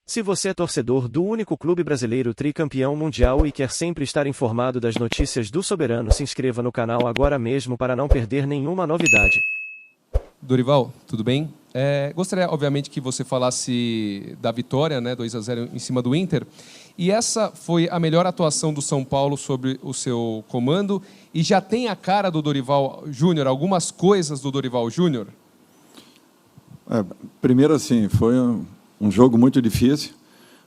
Se você é torcedor do único clube brasileiro tricampeão mundial e quer sempre estar informado das notícias do Soberano, se inscreva no canal agora mesmo para não perder nenhuma novidade. Dorival, tudo bem? Gostaria, obviamente, que você falasse da vitória, né, 2-0 em cima do Inter. E essa foi a melhor atuação do São Paulo sobre o seu comando? E já tem a cara do Dorival Júnior, algumas coisas do Dorival Júnior? Primeiro, assim, foi um jogo muito difícil.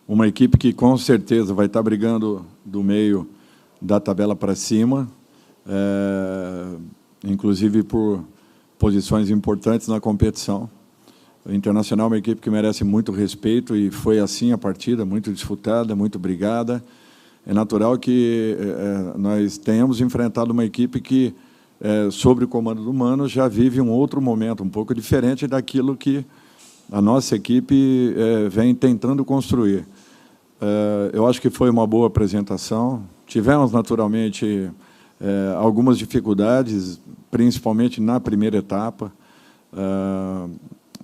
Uma equipe que, com certeza, vai estar brigando do meio da tabela para cima, inclusive por posições importantes na competição. O Internacional é uma equipe que merece muito respeito e foi assim a partida, muito disputada, muito brigada. É natural que nós tenhamos enfrentado uma equipe que, sob o comando do Mano, já vive um outro momento, um pouco diferente daquilo que a nossa equipe vem tentando construir. Eu acho que foi uma boa apresentação. Tivemos, naturalmente, algumas dificuldades, principalmente na primeira etapa,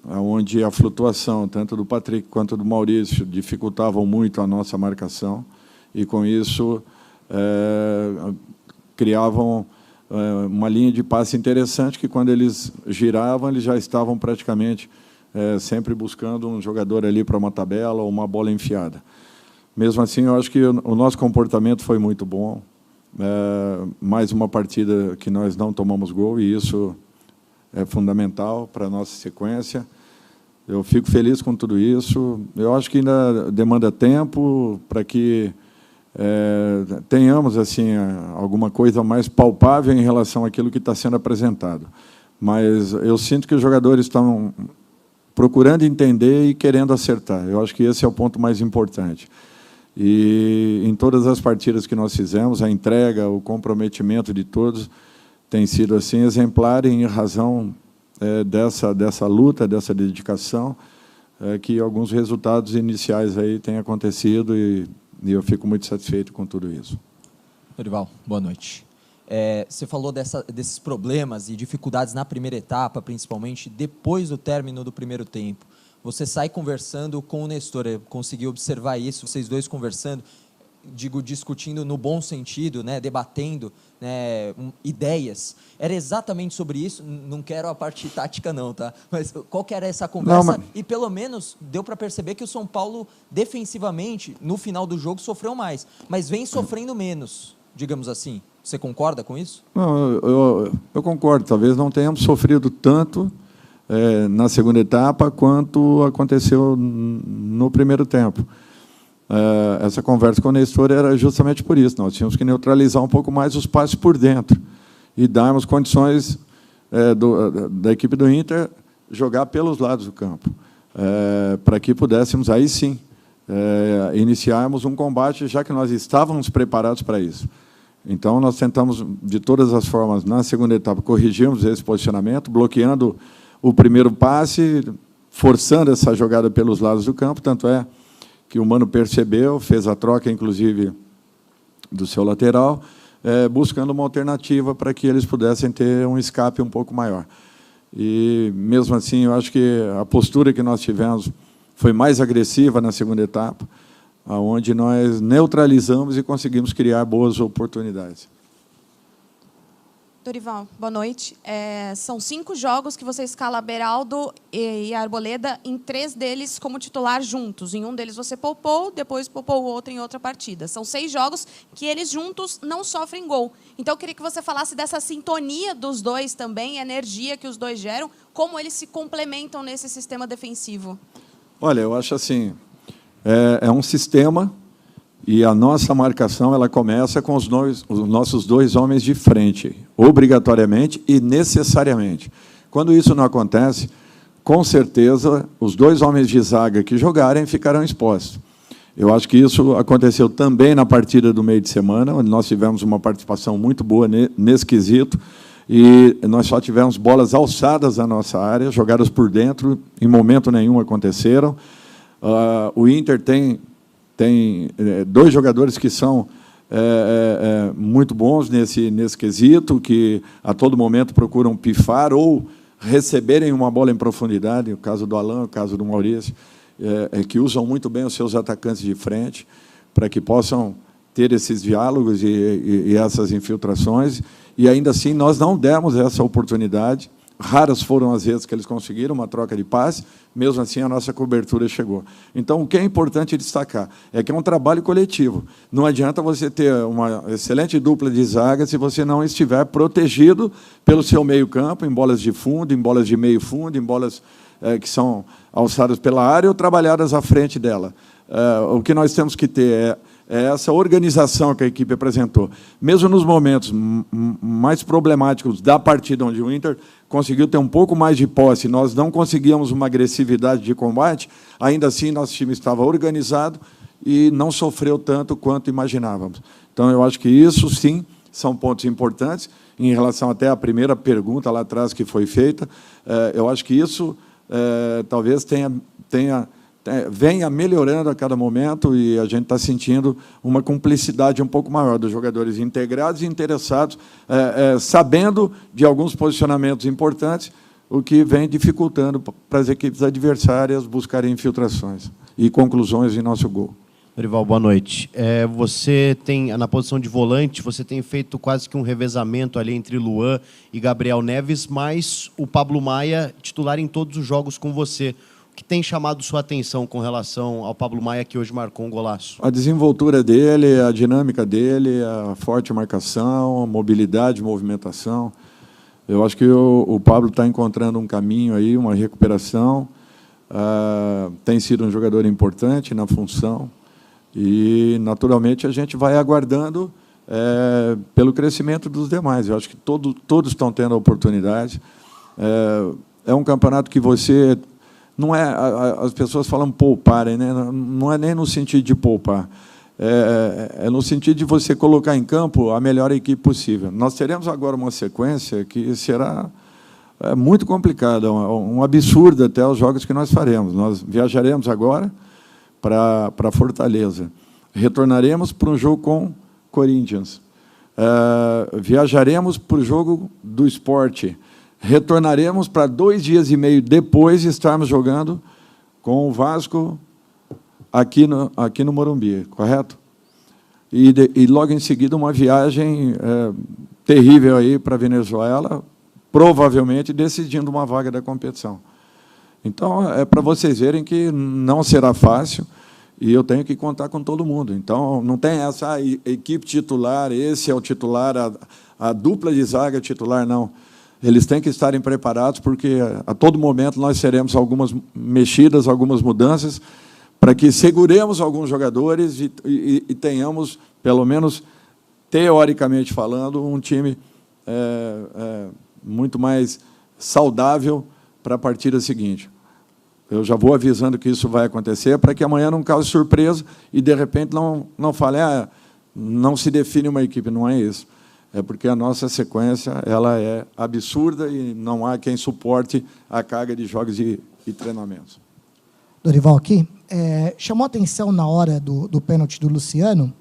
onde a flutuação, tanto do Patrick quanto do Maurício, dificultavam muito a nossa marcação, e, com isso, criavam uma linha de passe interessante, que, quando eles giravam, eles já estavam praticamente sempre buscando um jogador ali para uma tabela ou uma bola enfiada. Mesmo assim, eu acho que o nosso comportamento foi muito bom. Mais uma partida que nós não tomamos gol, e isso é fundamental para a nossa sequência. Eu fico feliz com tudo isso. Eu acho que ainda demanda tempo para que tenhamos assim alguma coisa mais palpável em relação àquilo que está sendo apresentado. Mas eu sinto que os jogadores estão procurando entender e querendo acertar. Eu acho que esse é o ponto mais importante. E, em todas as partidas que nós fizemos, a entrega, o comprometimento de todos tem sido assim exemplar, em razão dessa luta, dessa dedicação, que alguns resultados iniciais aí têm acontecido, e eu fico muito satisfeito com tudo isso. Dorival, boa noite. Você falou desses problemas e dificuldades na primeira etapa, principalmente depois do término do primeiro tempo. Você sai conversando com o Nestor, eu consegui observar isso, vocês dois conversando, digo, discutindo no bom sentido, né, debatendo, né, ideias. Era exatamente sobre isso? Não quero a parte tática não, tá? Mas qual que era essa conversa? E pelo menos deu para perceber que o São Paulo, defensivamente, no final do jogo, sofreu mais, mas vem sofrendo menos, digamos assim. Você concorda com isso? Não, eu concordo. Talvez não tenhamos sofrido tanto na segunda etapa quanto aconteceu no primeiro tempo. Essa conversa com o Nestor era justamente por isso. Nós tínhamos que neutralizar um pouco mais os passes por dentro e darmos condições da equipe do Inter jogar pelos lados do campo, para que pudéssemos, aí sim, iniciarmos um combate, já que nós estávamos preparados para isso. Então, nós tentamos, de todas as formas, na segunda etapa, corrigirmos esse posicionamento, bloqueando o primeiro passe, forçando essa jogada pelos lados do campo, tanto é que o Mano percebeu, fez a troca, inclusive, do seu lateral, buscando uma alternativa para que eles pudessem ter um escape um pouco maior. E, mesmo assim, eu acho que a postura que nós tivemos foi mais agressiva na segunda etapa, onde nós neutralizamos e conseguimos criar boas oportunidades. Dorival, boa noite. São 5 jogos que você escala Beraldo e Arboleda, em 3 deles como titular juntos. Em um deles você poupou, depois poupou o outro em outra partida. São 6 jogos que eles juntos não sofrem gol. Então, eu queria que você falasse dessa sintonia dos dois também, a energia que os dois geram, como eles se complementam nesse sistema defensivo. Olha, eu acho assim, é um sistema, e a nossa marcação ela começa com os nossos 2 homens de frente, obrigatoriamente e necessariamente. Quando isso não acontece, com certeza, os 2 homens de zaga que jogarem ficarão expostos. Eu acho que isso aconteceu também na partida do meio de semana, onde nós tivemos uma participação muito boa nesse quesito, e nós só tivemos bolas alçadas na nossa área, jogadas por dentro, em momento nenhum aconteceram. O Inter tem 2 jogadores que são muito bons nesse quesito, que a todo momento procuram pifar ou receberem uma bola em profundidade, o caso do Alan, o caso do Maurício. que usam muito bem os seus atacantes de frente, para que possam ter esses diálogos e essas infiltrações, e ainda assim nós não demos essa oportunidade. Raras foram as vezes que eles conseguiram uma troca de passe, mesmo assim a nossa cobertura chegou. Então, o que é importante destacar é que é um trabalho coletivo. Não adianta você ter uma excelente dupla de zaga se você não estiver protegido pelo seu meio-campo, em bolas de fundo, em bolas de meio fundo, em bolas que são alçadas pela área ou trabalhadas à frente dela. O que nós temos que ter é essa organização que a equipe apresentou. Mesmo nos momentos mais problemáticos da partida, onde o Inter conseguiu ter um pouco mais de posse, nós não conseguíamos uma agressividade de combate, ainda assim nosso time estava organizado e não sofreu tanto quanto imaginávamos. Então, eu acho que isso, sim, são pontos importantes. Em relação até à primeira pergunta lá atrás que foi feita, eu acho que isso talvez venha melhorando a cada momento e a gente está sentindo uma cumplicidade um pouco maior dos jogadores integrados e interessados, sabendo de alguns posicionamentos importantes, o que vem dificultando para as equipes adversárias buscarem infiltrações e conclusões em nosso gol. Dorival, boa noite. Você tem, na posição de volante, você tem feito quase que um revezamento ali entre Luan e Gabriel Neves, mas o Pablo Maia titular em todos os jogos com você. O que tem chamado sua atenção com relação ao Pablo Maia, que hoje marcou um golaço? A desenvoltura dele, a dinâmica dele, a forte marcação, a mobilidade, movimentação. Eu acho que o Pablo está encontrando um caminho aí, uma recuperação. Tem sido um jogador importante na função. E, naturalmente, a gente vai aguardando pelo crescimento dos demais. Eu acho que todos estão tendo a oportunidade. É um campeonato que você... Não é, as pessoas falam pouparem, né? Não é nem no sentido de poupar, é no sentido de você colocar em campo a melhor equipe possível. Nós teremos agora uma sequência que será muito complicada, um absurdo até os jogos que nós faremos. Nós viajaremos agora para Fortaleza, retornaremos para um jogo com Corinthians, viajaremos para o jogo do Sport, retornaremos para 2 dias e meio depois estarmos jogando com o Vasco aqui no Morumbi, correto? E logo em seguida uma viagem terrível aí para a Venezuela, provavelmente decidindo uma vaga da competição. Então, é para vocês verem que não será fácil e eu tenho que contar com todo mundo. Então, não tem essa equipe titular, esse é o titular, a dupla de zaga titular, não. Eles têm que estarem preparados, porque a todo momento nós teremos algumas mexidas, algumas mudanças, para que seguremos alguns jogadores e tenhamos, pelo menos teoricamente falando, um time muito mais saudável para a partida seguinte. Eu já vou avisando que isso vai acontecer, para que amanhã não cause surpresa e, de repente, não fale, não se define uma equipe. Não é isso. É porque a nossa sequência ela é absurda e não há quem suporte a carga de jogos e treinamentos. Dorival, aqui, chamou a atenção na hora do pênalti do Luciano,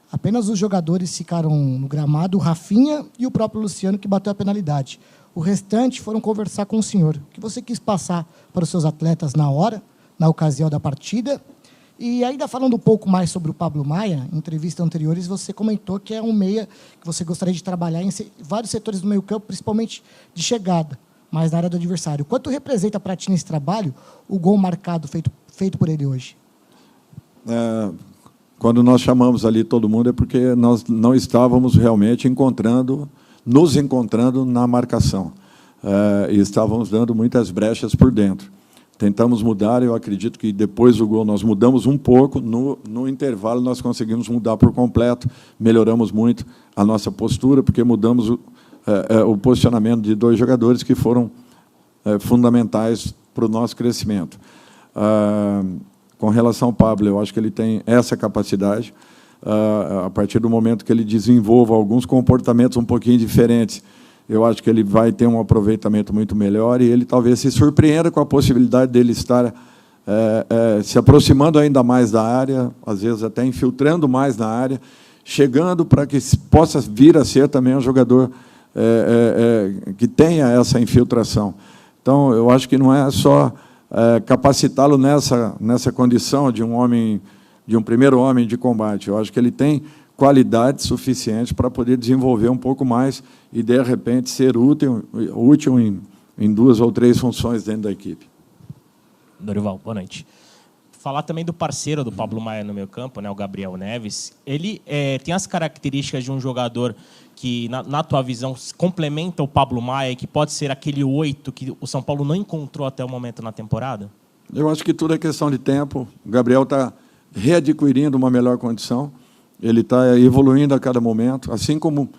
apenas os jogadores ficaram no gramado, o Rafinha e o próprio Luciano, que bateu a penalidade. O restante foram conversar com o senhor. O que você quis passar para os seus atletas na hora, na ocasião da partida? E ainda falando um pouco mais sobre o Pablo Maia, em entrevistas anteriores, você comentou que é um meia que você gostaria de trabalhar em vários setores do meio-campo, principalmente de chegada, mas na área do adversário. Quanto representa para ti nesse trabalho o gol marcado feito por ele hoje? Quando nós chamamos ali todo mundo é porque nós não estávamos realmente nos encontrando na marcação. E estávamos dando muitas brechas por dentro. Tentamos mudar, eu acredito que depois do gol nós mudamos um pouco, no intervalo nós conseguimos mudar por completo, melhoramos muito a nossa postura, porque mudamos o posicionamento de 2 jogadores que foram fundamentais para o nosso crescimento. Com relação ao Pablo, eu acho que ele tem essa capacidade, a partir do momento que ele desenvolva alguns comportamentos um pouquinho diferentes, eu acho que ele vai ter um aproveitamento muito melhor e ele talvez se surpreenda com a possibilidade dele estar se aproximando ainda mais da área, às vezes até infiltrando mais na área, chegando para que possa vir a ser também um jogador que tenha essa infiltração. Então, eu acho que não é só capacitá-lo nessa condição de um primeiro homem de combate. Eu acho que ele tem qualidade suficiente para poder desenvolver um pouco mais e, de repente, ser útil em 2 ou 3 funções dentro da equipe. Dorival, boa noite. Falar também do parceiro do Pablo Maia no meio campo, né, o Gabriel Neves. Ele tem as características de um jogador que, na tua visão, complementa o Pablo Maia e que pode ser aquele 8 que o São Paulo não encontrou até o momento na temporada? Eu acho que tudo é questão de tempo. O Gabriel está readquirindo uma melhor condição. Ele está evoluindo a cada momento, assim como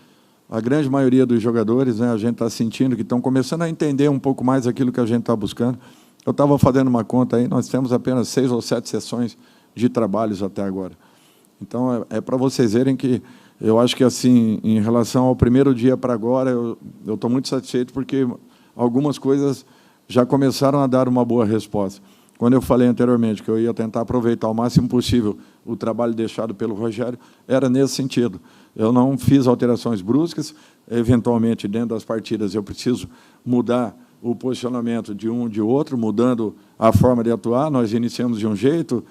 a grande maioria dos jogadores, né, a gente está sentindo que estão começando a entender um pouco mais aquilo que a gente está buscando. Eu estava fazendo uma conta aí, nós temos apenas 6 ou 7 sessões de trabalhos até agora. Então, é para vocês verem que eu acho que, assim, em relação ao primeiro dia para agora, eu estou muito satisfeito porque algumas coisas já começaram a dar uma boa resposta. Quando eu falei anteriormente que eu ia tentar aproveitar o máximo possível o trabalho deixado pelo Rogério, era nesse sentido. Eu não fiz alterações bruscas, eventualmente, dentro das partidas, eu preciso mudar o posicionamento de um de outro, mudando a forma de atuar. Nós iniciamos de um jeito,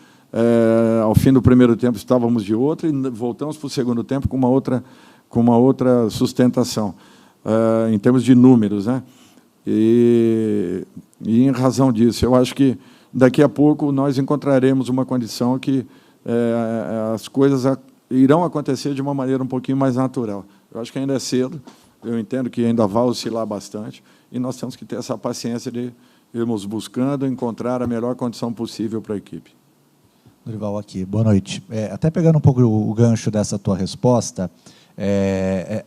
ao fim do primeiro tempo estávamos de outro, e voltamos para o segundo tempo com uma outra sustentação, em termos de números, né? E em razão disso, eu acho que daqui a pouco nós encontraremos uma condição que as coisas irão acontecer de uma maneira um pouquinho mais natural. Eu acho que ainda é cedo, eu entendo que ainda vai oscilar bastante, e nós temos que ter essa paciência de irmos buscando encontrar a melhor condição possível para a equipe. Dorival, aqui. Boa noite. Até pegando um pouco o gancho dessa tua resposta, é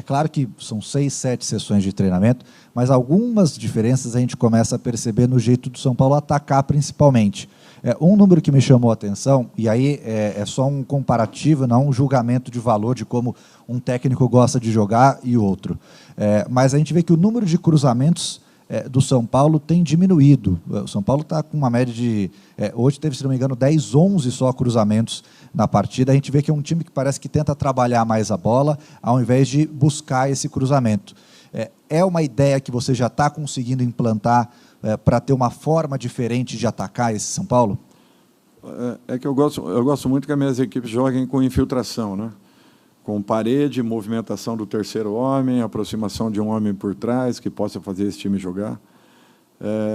claro que são 6, 7 sessões de treinamento, mas algumas diferenças a gente começa a perceber no jeito do São Paulo atacar, principalmente. Um número que me chamou a atenção, e aí é só um comparativo, não um julgamento de valor de como um técnico gosta de jogar e outro. Mas a gente vê que o número de cruzamentos do São Paulo tem diminuído. O São Paulo está com uma média de... hoje teve, se não me engano, 10, 11 só cruzamentos na partida. A gente vê que é um time que parece que tenta trabalhar mais a bola, ao invés de buscar esse cruzamento. É uma ideia que você já está conseguindo implantar para ter uma forma diferente de atacar esse São Paulo? É que eu gosto muito que as minhas equipes joguem com infiltração, né? Com parede, movimentação do terceiro homem, aproximação de um homem por trás que possa fazer esse time jogar.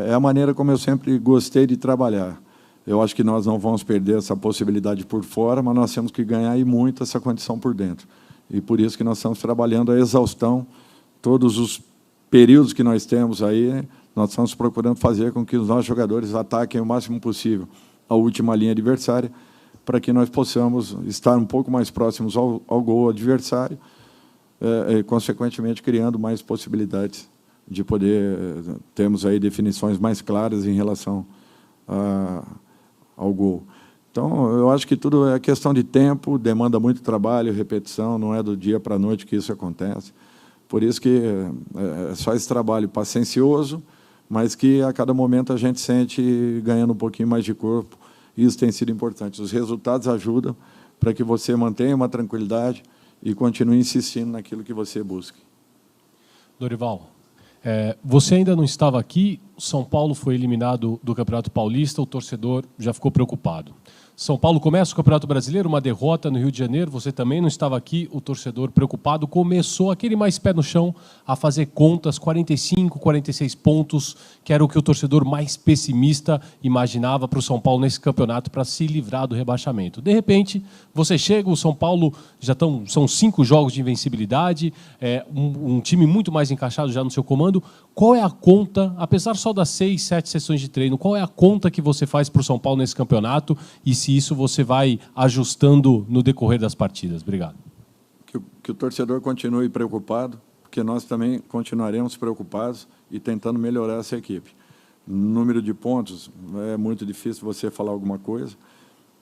É a maneira como eu sempre gostei de trabalhar. Eu acho que nós não vamos perder essa possibilidade por fora, mas nós temos que ganhar e muito essa condição por dentro. E por isso que nós estamos trabalhando a exaustão, todos os períodos que nós temos aí, nós estamos procurando fazer com que os nossos jogadores ataquem o máximo possível a última linha adversária, para que nós possamos estar um pouco mais próximos ao gol adversário, e, consequentemente, criando mais possibilidades de poder termos aí definições mais claras em relação ao gol. Então, eu acho que tudo é questão de tempo, demanda muito trabalho, repetição, não é do dia para a noite que isso acontece. Por isso que é só esse trabalho paciencioso, mas que a cada momento a gente sente ganhando um pouquinho mais de corpo. Isso tem sido importante. Os resultados ajudam para que você mantenha uma tranquilidade e continue insistindo naquilo que você busca. Dorival, você ainda não estava aqui, São Paulo foi eliminado do Campeonato Paulista, o torcedor já ficou preocupado. São Paulo começa o Campeonato Brasileiro, uma derrota no Rio de Janeiro, você também não estava aqui, o torcedor preocupado começou aquele mais pé no chão a fazer contas, 45, 46 pontos, que era o que o torcedor mais pessimista imaginava para o São Paulo nesse campeonato para se livrar do rebaixamento. De repente, você chega, o São Paulo são 5 jogos de invencibilidade, um time muito mais encaixado já no seu comando. Qual é a conta, apesar só das 6, 7 sessões de treino, qual é a conta que você faz para o São Paulo nesse campeonato e se isso você vai ajustando no decorrer das partidas? Obrigado. Que o torcedor continue preocupado, porque nós também continuaremos preocupados e tentando melhorar essa equipe. Número de pontos, é muito difícil você falar alguma coisa.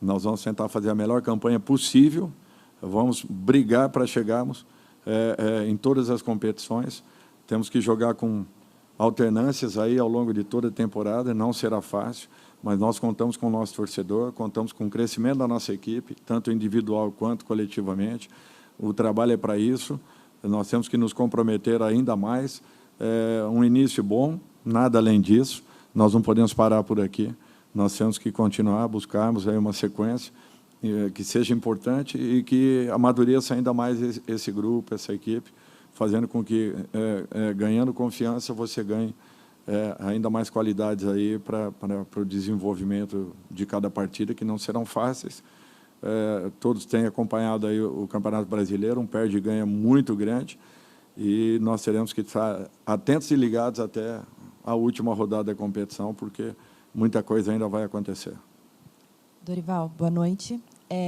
Nós vamos tentar fazer a melhor campanha possível, vamos brigar para chegarmos em todas as competições. Temos que jogar com alternâncias aí ao longo de toda a temporada, não será fácil, mas nós contamos com o nosso torcedor, contamos com o crescimento da nossa equipe, tanto individual quanto coletivamente. O trabalho é para isso, nós temos que nos comprometer ainda mais. Um início bom, nada além disso. nós não podemos parar por aqui. Nós temos que continuar, buscarmos aí uma sequência que seja importante e que amadureça ainda mais esse grupo, essa equipe, fazendo com que, ganhando confiança, você ganhe ainda mais qualidades aí para o desenvolvimento de cada partida, que não serão fáceis. Todos têm acompanhado aí o Campeonato Brasileiro, um perde e ganha muito grande, e nós teremos que estar atentos e ligados até a última rodada da competição, porque muita coisa ainda vai acontecer. Dorival, boa noite.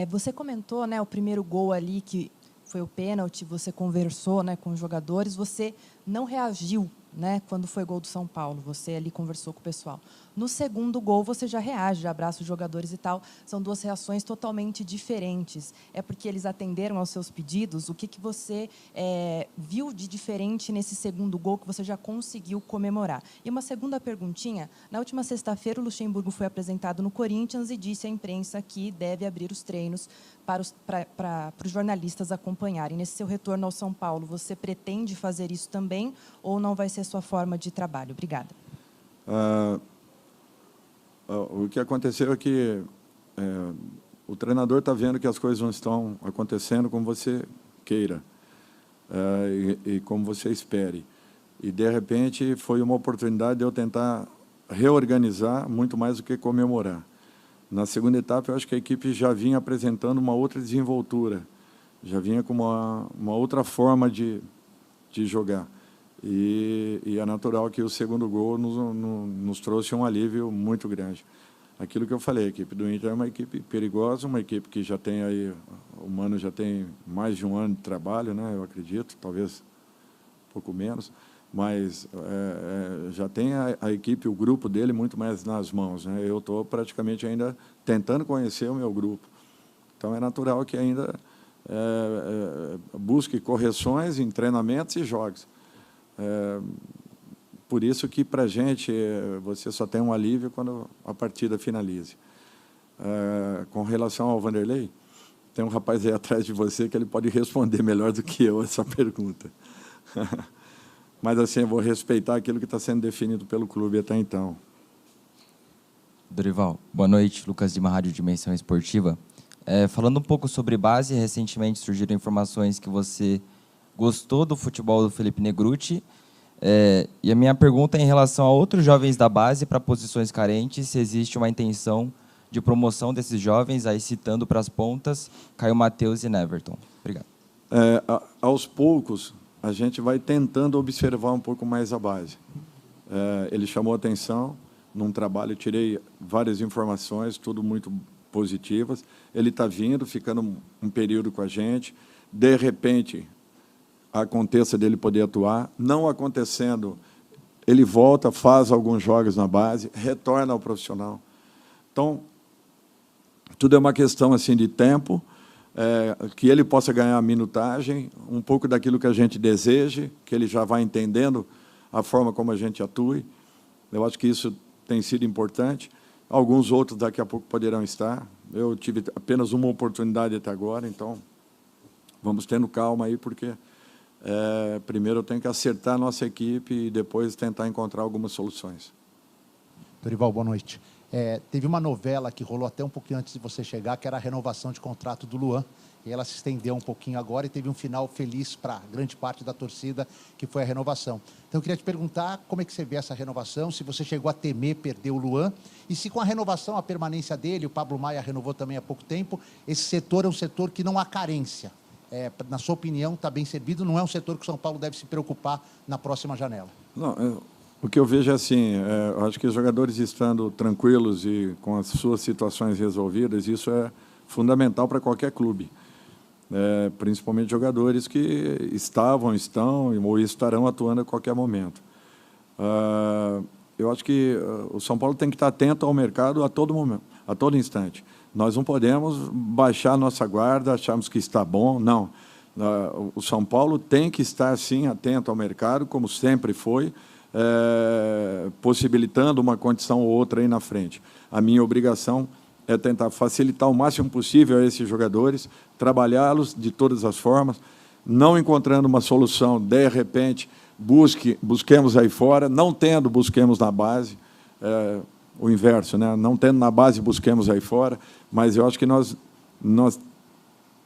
Você comentou, né, o primeiro gol ali, que foi o pênalti, você conversou, né, com os jogadores, você não reagiu, né, quando foi gol do São Paulo, você ali conversou com o pessoal. No segundo gol, você já reage, já abraça os jogadores e tal. São duas reações totalmente diferentes. É porque eles atenderam aos seus pedidos? O que você viu de diferente nesse segundo gol que você já conseguiu comemorar? E uma segunda perguntinha. Na última sexta-feira, o Luxemburgo foi apresentado no Corinthians e disse à imprensa que deve abrir os treinos para os jornalistas acompanharem. Nesse seu retorno ao São Paulo, você pretende fazer isso também ou não vai ser sua forma de trabalho? Obrigada. O que aconteceu é que o treinador está vendo que as coisas não estão acontecendo como você queira e como você espere. E, de repente, foi uma oportunidade de eu tentar reorganizar muito mais do que comemorar. Na segunda etapa, eu acho que a equipe já vinha apresentando uma outra desenvoltura, já vinha com uma outra forma de jogar. E é natural que o segundo gol nos trouxe um alívio muito grande. Aquilo que eu falei, a equipe do Inter é uma equipe perigosa, uma equipe que já tem aí, o Mano já tem mais de um ano de trabalho, né, eu acredito, talvez um pouco menos, mas já tem a equipe, o grupo dele muito mais nas mãos, né? Eu estou praticamente ainda tentando conhecer o meu grupo. Então é natural que ainda busque correções em treinamentos e jogos. Por isso que, para a gente, você só tem um alívio quando a partida finalize. Com relação ao Vanderlei, tem um rapaz aí atrás de você que ele pode responder melhor do que eu essa pergunta. Mas, assim, eu vou respeitar aquilo que está sendo definido pelo clube até então. Dorival, boa noite. Lucas Lima, Rádio Dimensão Esportiva. Falando um pouco sobre base, recentemente surgiram informações que você gostou do futebol do Felipe Negrutti. E a minha pergunta é em relação a outros jovens da base para posições carentes, se existe uma intenção de promoção desses jovens, aí citando para as pontas, Caio Mateus e Neverton. Obrigado. Aos poucos, a gente vai tentando observar um pouco mais a base. Ele chamou a atenção num trabalho, eu tirei várias informações, tudo muito positivas. Ele está vindo, ficando um período com a gente. De repente, aconteça dele poder atuar. Não acontecendo, ele volta, faz alguns jogos na base, retorna ao profissional. Então, tudo é uma questão assim, de tempo, que ele possa ganhar a minutagem, um pouco daquilo que a gente deseja, que ele já vai entendendo a forma como a gente atue. Eu acho que isso tem sido importante. Alguns outros daqui a pouco poderão estar. Eu tive apenas uma oportunidade até agora, então vamos tendo calma aí, porque primeiro eu tenho que acertar a nossa equipe e depois tentar encontrar algumas soluções. Dorival, boa noite. Teve uma novela que rolou até um pouquinho antes de você chegar, que era a renovação de contrato do Luan, e ela se estendeu um pouquinho agora e teve um final feliz para grande parte da torcida, que foi a renovação. Então, eu queria te perguntar como é que você vê essa renovação, se você chegou a temer perder o Luan, e se com a renovação, a permanência dele, o Pablo Maia renovou também há pouco tempo, esse setor é um setor que não há carência. Na sua opinião, está bem servido, não é um setor que o São Paulo deve se preocupar na próxima janela? Não, o que eu vejo é assim, eu acho que os jogadores estando tranquilos e com as suas situações resolvidas, isso é fundamental para qualquer clube, principalmente jogadores que estavam, estão ou estarão atuando a qualquer momento. Eu acho que o São Paulo tem que estar atento ao mercado a todo momento, a todo instante. Nós não podemos baixar a nossa guarda, acharmos que está bom, não. O São Paulo tem que estar, sim, atento ao mercado, como sempre foi, possibilitando uma condição ou outra aí na frente. A minha obrigação é tentar facilitar o máximo possível a esses jogadores, trabalhá-los de todas as formas, não encontrando uma solução, de repente, busquemos aí fora, não tendo, busquemos na base. o inverso, né? Não tendo na base, busquemos aí fora, mas eu acho que nós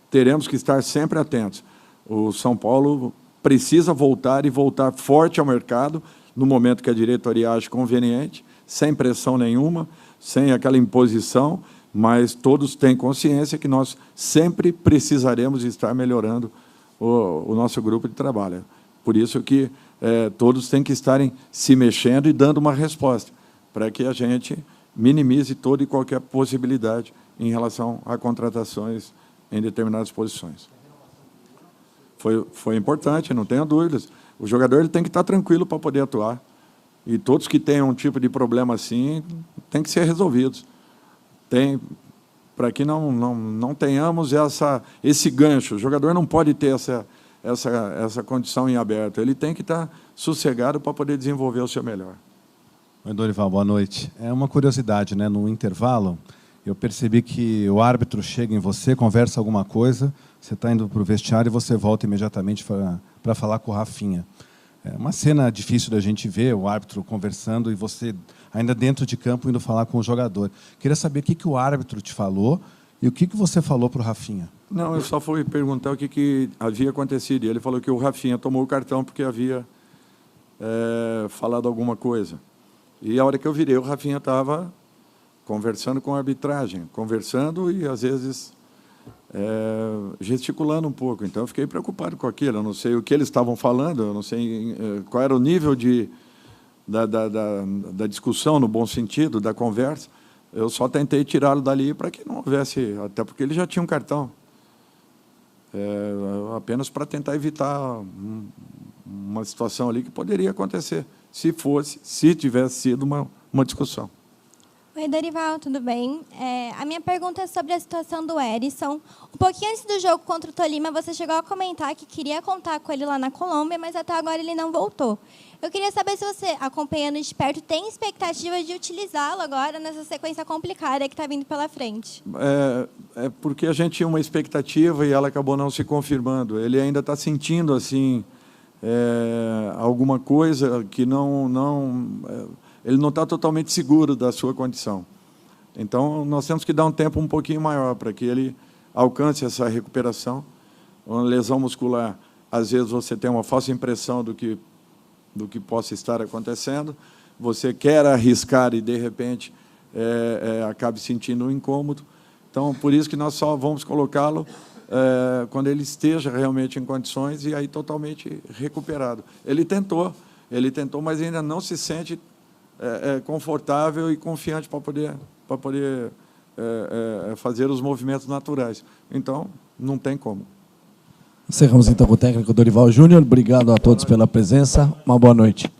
teremos que estar sempre atentos. O São Paulo precisa voltar e voltar forte ao mercado no momento que a diretoria acha conveniente, sem pressão nenhuma, sem aquela imposição, mas todos têm consciência que nós sempre precisaremos estar melhorando o nosso grupo de trabalho. Por isso que todos têm que estarem se mexendo e dando uma resposta, para que a gente minimize toda e qualquer possibilidade em relação a contratações em determinadas posições. Foi importante, não tenha dúvidas. O jogador ele tem que estar tranquilo para poder atuar. E todos que tenham um tipo de problema assim, tem que ser resolvidos. Para que não tenhamos esse gancho. O jogador não pode ter essa condição em aberto. Ele tem que estar sossegado para poder desenvolver o seu melhor. Oi, Dorival, boa noite. É uma curiosidade, né? No intervalo, eu percebi que o árbitro chega em você, conversa alguma coisa, você está indo para o vestiário e você volta imediatamente para falar com o Rafinha. É uma cena difícil da gente ver, o árbitro conversando e você, ainda dentro de campo, indo falar com o jogador. Queria saber o que o árbitro te falou e o que você falou para o Rafinha. Não, eu só fui perguntar o que havia acontecido. E ele falou que o Rafinha tomou o cartão porque havia falado alguma coisa. E a hora que eu virei, o Rafinha estava conversando com a arbitragem, conversando e, às vezes, gesticulando um pouco. Então, eu fiquei preocupado com aquilo. Eu não sei o que eles estavam falando, eu não sei qual era o nível da discussão, no bom sentido, da conversa. Eu só tentei tirá-lo dali para que não houvesse... Até porque ele já tinha um cartão. Apenas para tentar evitar uma situação ali que poderia acontecer, se tivesse sido uma discussão. Oi, Dorival, tudo bem? A minha pergunta é sobre a situação do Erisson. Um pouquinho antes do jogo contra o Tolima, você chegou a comentar que queria contar com ele lá na Colômbia, mas até agora ele não voltou. Eu queria saber se você, acompanhando de perto, tem expectativa de utilizá-lo agora nessa sequência complicada que está vindo pela frente. Porque a gente tinha uma expectativa e ela acabou não se confirmando. Ele ainda está sentindo assim alguma coisa que ele não está totalmente seguro da sua condição. Então, nós temos que dar um tempo um pouquinho maior para que ele alcance essa recuperação. Uma lesão muscular, às vezes você tem uma falsa impressão do que possa estar acontecendo, você quer arriscar e, de repente, acabe sentindo um incômodo. Então, por isso que nós só vamos colocá-lo quando ele esteja realmente em condições e aí totalmente recuperado. Ele tentou, mas ainda não se sente confortável e confiante para poder fazer os movimentos naturais. Então, não tem como. Encerramos então com o técnico Dorival Júnior. Obrigado a todos pela presença. Uma boa noite.